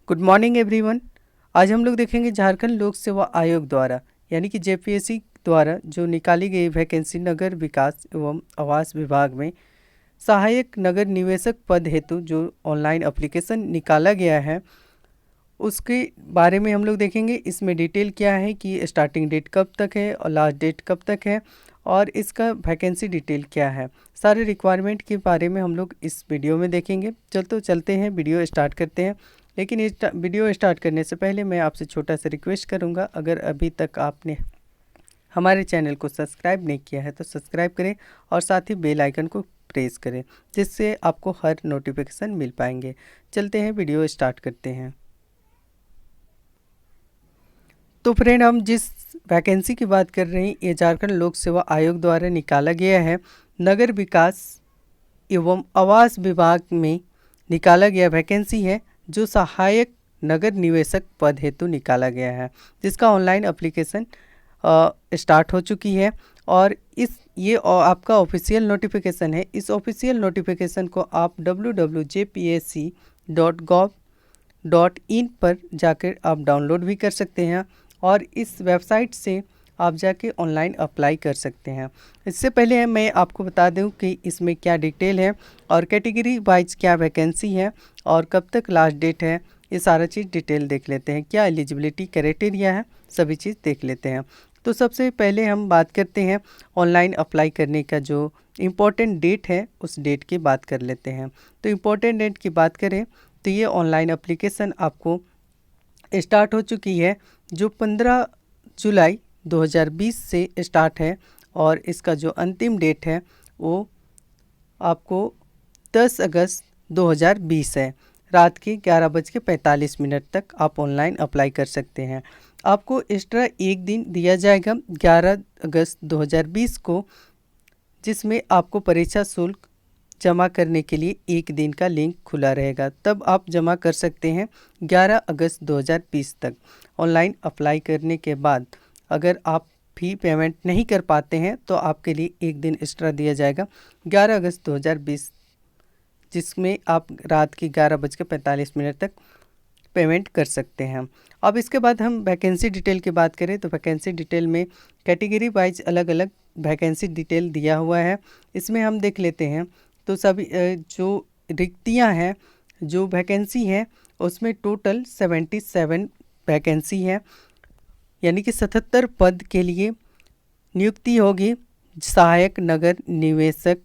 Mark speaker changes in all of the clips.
Speaker 1: Good morning everyone. आज हम लोग देखेंगे झारखंड लोक सेवा आयोग द्वारा यानी कि जेपीएससी द्वारा जो निकाली गई वैकेंसी नगर विकास एवं आवास विभाग में सहायक नगर निवेशक पद हेतु जो ऑनलाइन एप्लीकेशन निकाला गया है उसके बारे में हम लोग देखेंगे। इसमें डिटेल क्या है कि स्टार्टिंग डेट कब तक है और लास्ट डेट कब तक है और इसका वैकेंसी डिटेल क्या है, सारे रिक्वायरमेंट के बारे में हम लोग इस वीडियो में देखेंगे। चलते हैं वीडियो स्टार्ट करते हैं। लेकिन इस वीडियो स्टार्ट करने से पहले मैं आपसे छोटा सा रिक्वेस्ट करूंगा, अगर अभी तक आपने हमारे चैनल को सब्सक्राइब नहीं किया है तो सब्सक्राइब करें और साथ ही बेल आइकन को प्रेस करें, जिससे आपको हर नोटिफिकेशन मिल पाएंगे। चलते हैं, वीडियो स्टार्ट करते हैं। तो फ्रेंड, हम जिस वैकेंसी की बात कर रहे हैं ये झारखंड लोक सेवा आयोग द्वारा निकाला गया है। नगर विकास एवं आवास विभाग में निकाला गया वैकेंसी है जो सहायक नगर निवेशक पद हेतु निकाला गया है, जिसका ऑनलाइन एप्लीकेशन स्टार्ट हो चुकी है। और ये आपका ऑफिशियल नोटिफिकेशन है। इस ऑफिशियल नोटिफिकेशन को आप www.jpsc.gov.in पर जाकर आप डाउनलोड भी कर सकते हैं और इस वेबसाइट से आप जाके ऑनलाइन अप्लाई कर सकते हैं। इससे पहले मैं आपको बता दूं कि इसमें क्या डिटेल है और कैटेगरी वाइज क्या वैकेंसी है और कब तक लास्ट डेट है, ये सारा चीज़ डिटेल देख लेते हैं। क्या एलिजिबिलिटी क्राइटेरिया है, सभी चीज़ देख लेते हैं। तो सबसे पहले हम बात करते हैं ऑनलाइन अप्लाई करने का जो इम्पोर्टेंट डेट है, उस डेट की बात कर लेते हैं। तो इम्पोर्टेंट डेट की बात करें तो ये ऑनलाइन एप्लीकेशन आपको स्टार्ट हो चुकी है, जो 15 जुलाई 2020 से स्टार्ट है और इसका जो अंतिम डेट है वो आपको 10 अगस्त 2020 है। रात के 11:45 तक आप ऑनलाइन अप्लाई कर सकते हैं। आपको एक्स्ट्रा एक दिन दिया जाएगा 11 अगस्त 2020 को, जिसमें आपको परीक्षा शुल्क जमा करने के लिए एक दिन का लिंक खुला रहेगा, तब आप जमा कर सकते हैं 11 अगस्त 2020 तक। ऑनलाइन अप्लाई करने के बाद अगर आप फी पेमेंट नहीं कर पाते हैं तो आपके लिए एक दिन एक्स्ट्रा दिया जाएगा 11 अगस्त 2020, जिसमें आप रात की 11:45 तक पेमेंट कर सकते हैं। अब इसके बाद हम वैकेंसी डिटेल की बात करें तो वैकेंसी डिटेल में कैटेगरी वाइज अलग अलग वैकेंसी डिटेल दिया हुआ है। इसमें हम देख लेते हैं। तो सभी जो रिक्तियां हैं, जो वैकेंसी है उसमें टोटल 77 वैकेंसी है, यानी कि 77 पद के लिए नियुक्ति होगी सहायक नगर निवेशक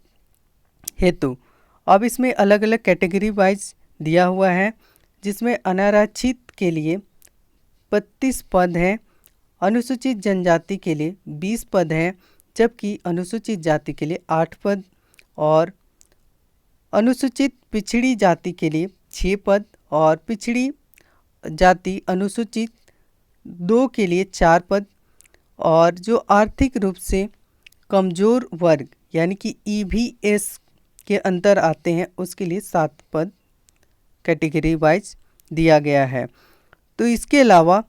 Speaker 1: हेतु। अब इसमें अलग अलग कैटेगरी वाइज दिया हुआ है, जिसमें अनारक्षित के लिए 32 पद हैं, अनुसूचित जनजाति के लिए 20 पद हैं, जबकि अनुसूचित जाति के लिए 8 पद और अनुसूचित पिछड़ी जाति के लिए 6 पद और पिछड़ी जाति अनुसूचित 2 के लिए 4 पद और जो आर्थिक रूप से कमज़ोर वर्ग यानी कि ईवीएस के अंतर आते हैं उसके लिए 7 पद कैटेगरी वाइज दिया गया है। तो इसके अलावा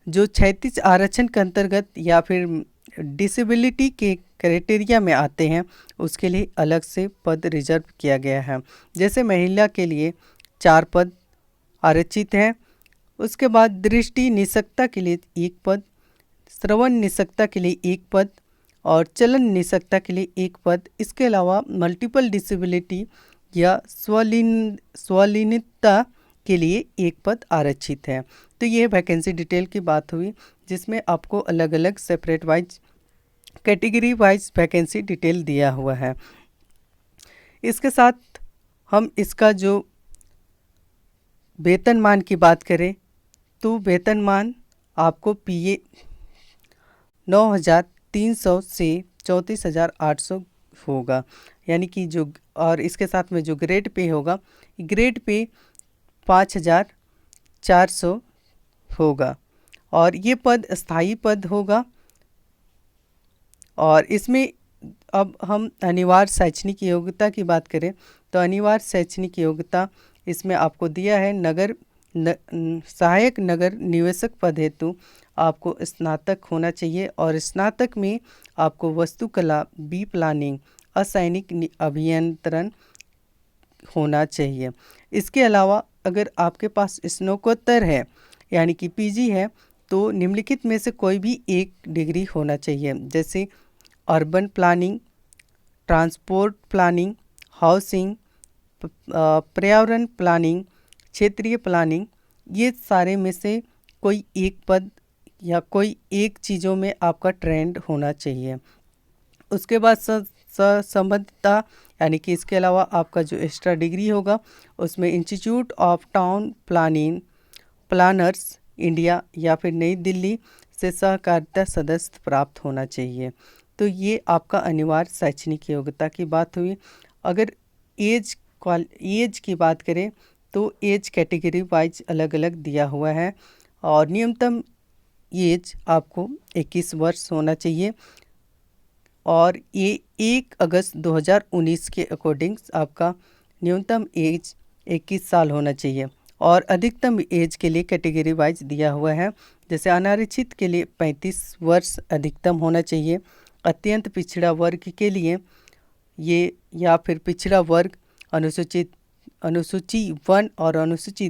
Speaker 1: जो 36 आरक्षण के अंतर्गत या फिर डिसेबिलिटी के क्राइटेरिया में आते हैं उसके लिए अलग से पद रिजर्व किया गया है। जैसे महिला के लिए 4 पद आरक्षित हैं, उसके बाद दृष्टि निषक्ता के लिए 1 पद, श्रवण निषक्ता के लिए 1 पद और चलन निषक्ता के लिए 1 पद। इसके अलावा मल्टीपल डिसेबिलिटी या स्वलिनता के लिए 1 पद आरक्षित है। तो ये वैकेंसी डिटेल की बात हुई, जिसमें आपको अलग अलग separate wise category wise vacancy detail दिया हुआ है। इसके साथ हम इसका जो वेतनमान की बात करें तो वेतनमान आपको पीए 9,300 से 34,800 होगा, यानी कि जो और इसके साथ में जो ग्रेड पे होगा, ग्रेड पे 5,400 होगा और ये पद स्थायी पद होगा। और इसमें अब हम अनिवार्य शैक्षणिक योग्यता की बात करें तो अनिवार्य शैक्षणिक योग्यता इसमें आपको दिया है सहायक नगर निवेशक पद हेतु आपको स्नातक होना चाहिए और स्नातक में आपको वास्तुकला, बी प्लानिंग, असैनिक अभियंत्रण होना चाहिए। इसके अलावा अगर आपके पास स्नातकोत्तर है यानी कि पीजी है तो निम्नलिखित में से कोई भी एक डिग्री होना चाहिए, जैसे urban planning, transport planning, housing, पर्यावरण प्लानिंग, क्षेत्रीय प्लानिंग। ये सारे में से कोई एक पद या कोई एक चीज़ों में आपका ट्रेंड होना चाहिए। उसके बाद संबद्धता यानी कि इसके अलावा आपका जो एक्स्ट्रा डिग्री होगा उसमें institute of town planning planners India या फिर नई दिल्ली से सहकारिता सदस्य प्राप्त होना चाहिए। तो ये आपका अनिवार्य शैक्षणिक योग्यता की बात हुई। अगर एज की बात करें तो एज कैटेगरी वाइज अलग अलग दिया हुआ है और न्यूनतम एज आपको 21 वर्ष होना चाहिए और ये 1 अगस्त 2019 के अकॉर्डिंग आपका न्यूनतम एज 21 साल होना चाहिए और अधिकतम एज के लिए कैटेगरी वाइज दिया हुआ है। जैसे अनारक्षित के लिए 35 वर्ष अधिकतम होना चाहिए, अत्यंत पिछड़ा वर्ग के लिए ये या फिर पिछड़ा वर्ग अनुसूची 1 और अनुसूची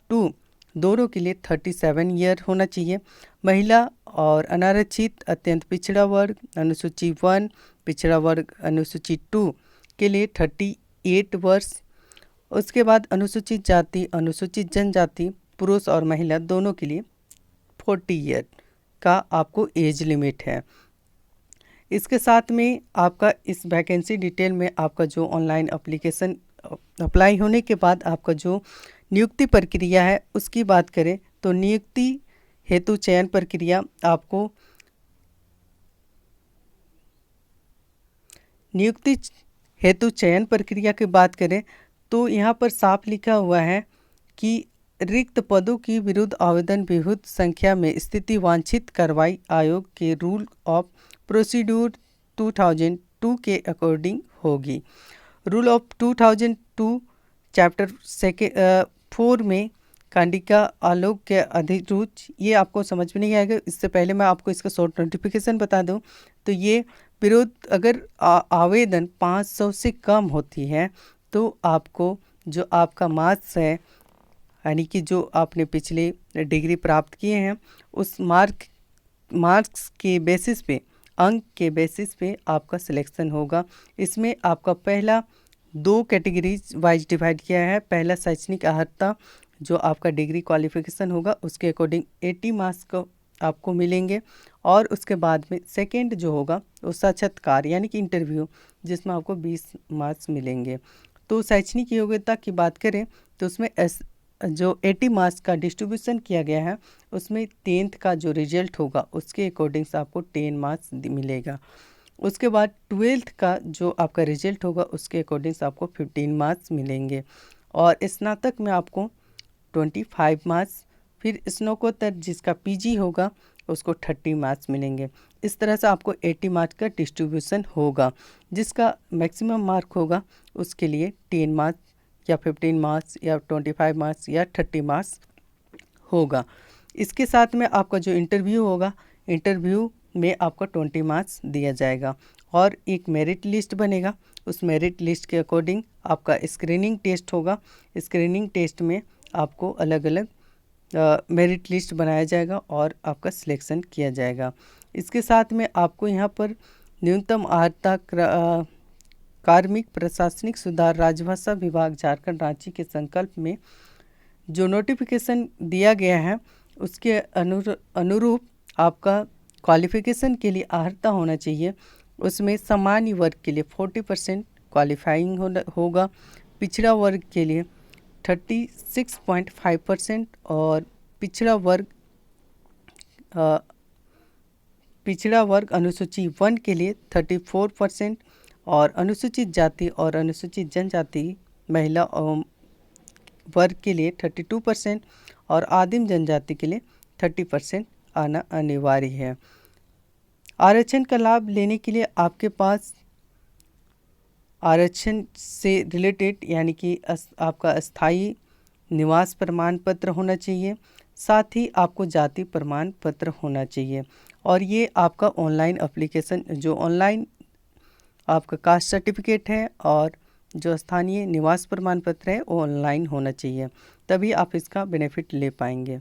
Speaker 1: 2 दोनों के लिए 37 ईयर होना चाहिए। महिला और अनारक्षित अत्यंत पिछड़ा वर्ग अनुसूची 1, पिछड़ा वर्ग अनुसूची 2 के लिए 38 वर्ष। उसके बाद अनुसूचित जाति, अनुसूचित जनजाति, पुरुष और महिला दोनों के लिए 40 ईयर का आपको एज लिमिट है। इसके साथ में आपका इस वैकेंसी डिटेल में आपका जो ऑनलाइन एप्लीकेशन अप्लाई होने के बाद आपका जो नियुक्ति प्रक्रिया है उसकी बात करें तो नियुक्ति हेतु चयन प्रक्रिया आपको नियुक्ति हेतु चयन प्रक्रिया की बात करें तो यहाँ पर साफ लिखा हुआ है कि रिक्त पदों की विरुद्ध आवेदन विहुद्ध संख्या में स्थिति वांछित कार्रवाई आयोग के रूल ऑफ प्रोसीड्यूर 2002 के अकॉर्डिंग होगी। रूल ऑफ 2002 चैप्टर 4 में कांडिका आलोक के अधिरूच, ये आपको समझ में नहीं आएगा। इससे पहले मैं आपको इसका शॉर्ट नोटिफिकेशन बता दूं तो ये विरोध अगर आवेदन 500 से कम होती है तो आपको जो आपका मार्क्स है यानी कि जो आपने पिछले डिग्री प्राप्त किए हैं उस मार्क्स के बेसिस पे, अंक के बेसिस पे आपका सिलेक्शन होगा। इसमें आपका पहला 2 कैटेगरीज वाइज डिवाइड किया है। पहला शैक्षणिक अर्हता जो आपका डिग्री क्वालिफिकेशन होगा उसके अकॉर्डिंग 80 मार्क्स को आपको मिलेंगे और उसके बाद में सेकंड जो होगा वो साक्षात्कार यानी कि इंटरव्यू जिसमें आपको 20 मार्क्स मिलेंगे। तो शैक्षणिक योग्यता की बात करें तो उसमें जो 80 मार्क्स का डिस्ट्रीब्यूशन किया गया है उसमें 10th का जो रिजल्ट होगा उसके अकॉर्डिंग्स आपको 10 मार्क्स मिलेगा। उसके बाद 12th का जो आपका रिजल्ट होगा उसके अकॉर्डिंग्स आपको 15 मार्क्स मिलेंगे और स्नातक में आपको 25 मार्क्स, फिर स्नातकोत्तर जिसका पीजी होगा उसको 30 मार्क्स मिलेंगे। इस तरह से आपको 80 मार्क्स का डिस्ट्रीब्यूशन होगा। जिसका मैक्सिमम मार्क होगा उसके लिए 10 मार्क्स या 15 मार्क्स या 25 मार्क्स या 30 मार्क्स होगा। इसके साथ में आपका जो इंटरव्यू होगा, इंटरव्यू में आपका 20 मार्क्स दिया जाएगा और एक मेरिट लिस्ट बनेगा। उस मेरिट लिस्ट के अकॉर्डिंग आपका स्क्रीनिंग टेस्ट होगा। स्क्रीनिंग टेस्ट में आपको अलग अलग मेरिट लिस्ट बनाया जाएगा और आपका सिलेक्शन किया जाएगा। इसके साथ में आपको यहाँ पर न्यूनतम अर्हता कार्मिक प्रशासनिक सुधार राजभाषा विभाग झारखंड रांची के संकल्प में जो नोटिफिकेशन दिया गया है उसके अनुरूप आपका क्वालिफिकेशन के लिए अर्हता होना चाहिए। उसमें सामान्य वर्ग के लिए 40% क्वालिफाइंग होगा, पिछड़ा वर्ग के लिए 36.5% और पिछड़ा वर्ग अनुसूची 1 के लिए 34% और अनुसूचित जाति और अनुसूचित जनजाति महिला वर्ग के लिए 32% और आदिम जनजाति के लिए 30% आना अनिवार्य है। आरक्षण का लाभ लेने के लिए आपके पास आरक्षण से रिलेटेड यानी कि आपका अस्थायी निवास प्रमाण पत्र होना चाहिए, साथ ही आपको जाति प्रमाण पत्र होना चाहिए और ये आपका ऑनलाइन एप्लीकेशन जो ऑनलाइन आपका कास्ट सर्टिफिकेट है और जो स्थानीय निवास प्रमाण पत्र है वो ऑनलाइन होना चाहिए, तभी आप इसका बेनिफिट ले पाएंगे।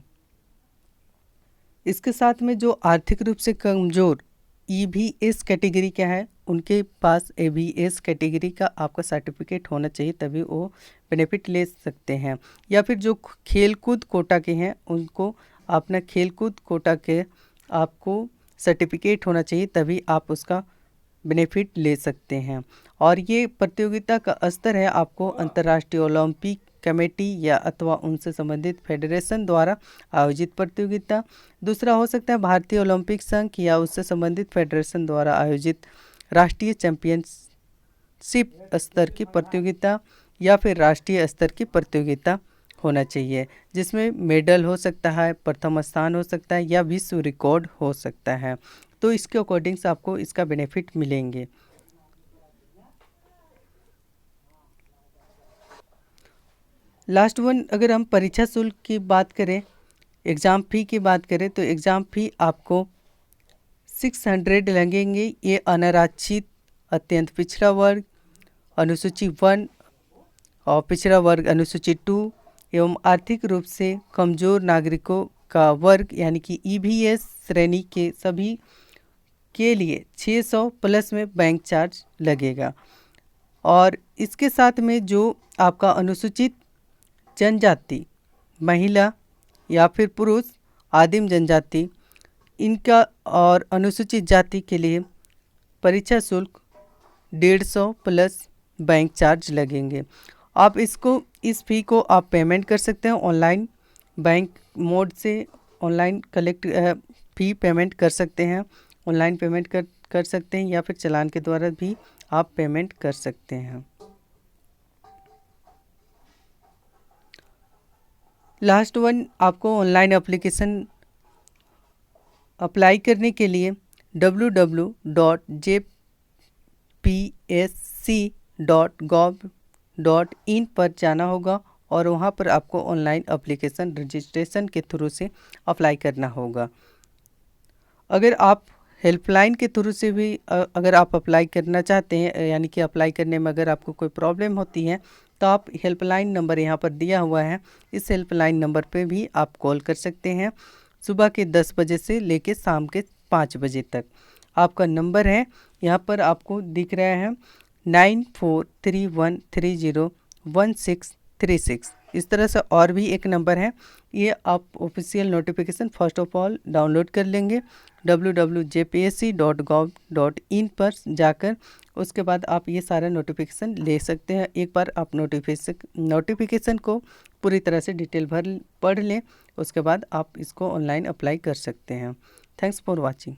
Speaker 1: इसके साथ में जो आर्थिक रूप से कमज़ोर EBS कैटेगरी क्या है, उनके पास ABS कैटेगरी का आपका सर्टिफिकेट होना चाहिए, तभी वो बेनिफिट ले सकते हैं। या फिर जो खेलकूद कोटा के हैं उनको अपना खेलकूद कोटा के आपको सर्टिफिकेट होना चाहिए, तभी आप उसका बेनिफिट ले सकते हैं। और ये प्रतियोगिता का स्तर है आपको अंतर्राष्ट्रीय ओलंपिक कमेटी या अथवा उनसे संबंधित फेडरेशन द्वारा आयोजित प्रतियोगिता। दूसरा हो सकता है भारतीय ओलंपिक संघ या उससे संबंधित फेडरेशन द्वारा आयोजित राष्ट्रीय चैंपियनशिप स्तर की प्रतियोगिता या फिर राष्ट्रीय स्तर की प्रतियोगिता होना चाहिए, जिसमें मेडल हो सकता है, प्रथम स्थान हो सकता है या विश्व रिकॉर्ड हो सकता है। तो इसके अकॉर्डिंग्स आपको इसका बेनिफिट मिलेंगे। लास्ट वन, अगर हम परीक्षा शुल्क की बात करें, एग्ज़ाम फ़ी की बात करें, तो एग्ज़ाम फ़ी आपको 600 लगेंगे। ये अनारक्षित, अत्यंत पिछड़ा वर्ग, अनुसूची 1 और पिछड़ा वर्ग अनुसूची 2 एवं आर्थिक रूप से कमज़ोर नागरिकों का वर्ग यानी कि EBS श्रेणी के सभी के लिए 600 प्लस में बैंक चार्ज लगेगा। और इसके साथ में जो आपका अनुसूचित जनजाति, महिला या फिर पुरुष, आदिम जनजाति, इनका और अनुसूचित जाति के लिए परीक्षा शुल्क 150 प्लस बैंक चार्ज लगेंगे। आप इस फ़ी को आप पेमेंट कर सकते हैं ऑनलाइन, बैंक मोड से ऑनलाइन फ़ी पेमेंट कर सकते हैं, ऑनलाइन पेमेंट कर सकते हैं या फिर चालान के द्वारा भी आप पेमेंट कर सकते हैं। लास्ट वन, आपको ऑनलाइन एप्लीकेशन अप्लाई करने के लिए www.jpsc.gov.in पर जाना होगा और वहाँ पर आपको ऑनलाइन एप्लीकेशन रजिस्ट्रेशन के थ्रू से अप्लाई करना होगा। अगर आप हेल्पलाइन के थ्रू से भी अगर आप अप्लाई करना चाहते हैं, यानी कि अप्लाई करने में अगर आपको कोई प्रॉब्लम होती है, तो आप हेल्पलाइन नंबर यहाँ पर दिया हुआ है, इस हेल्पलाइन नंबर पे भी आप कॉल कर सकते हैं। सुबह के 10 बजे से लेकर शाम के 5 बजे तक आपका नंबर है, यहाँ पर आपको दिख रहा है 9431301636। इस तरह से और भी एक नंबर है, ये आप official notification first of all download कर लेंगे www.jpsc.gov.in पर जाकर। उसके बाद आप ये सारा नोटिफिकेशन ले सकते हैं। एक बार आप नोटिफिकेशन को पूरी तरह से डिटेल भर पढ़ लें, उसके बाद आप इसको ऑनलाइन अप्लाई कर सकते हैं। Thanks for watching.